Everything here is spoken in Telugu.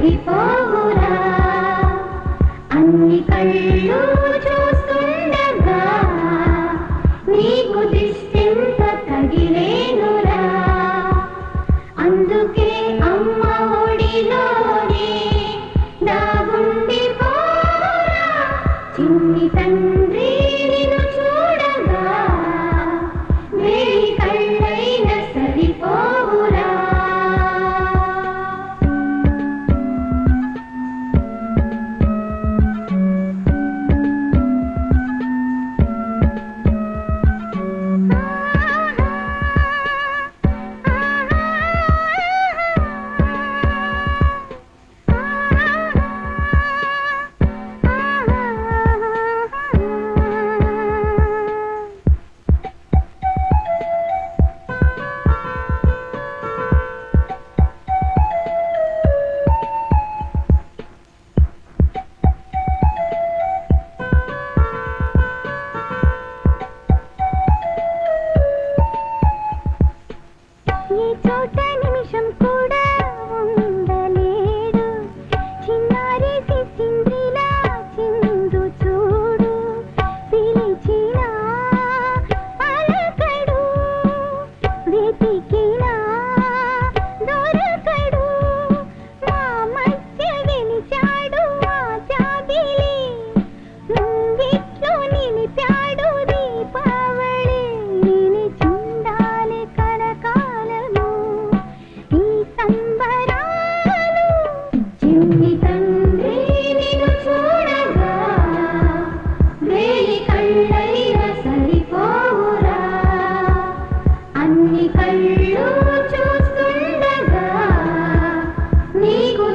సరిపోవురా అన్ని కళ్ళు చూస్తుండగా నీకు దిష్టెంత తగిలేనురా అందుకే అమ్మ ఒడిలోనే దాగుండిపోరా చిన్ని తండ్రి నిన్ను చూడగా వేయి కళ్ళైన సరిపోవురా చోట నిమిషం కూడా ఉండలేడు చిన్నారి సింద్రిలా చిందు చూడు పిలిచిన పలకడు వెతికినా దొరకడు మా మధ్య గెలిచాడు ఆ జాబిలి ముంగిట్లో నిలిపాడు దీపావళి నిలిచిండాలి కరకాలము ఈ సంబరాలు చిన్ని తండ్రి నిన్ను చూడగా వేయి కళ్ళైన సరిపోవురా అన్ని కళ్ళు చూస్తుండగా నీకు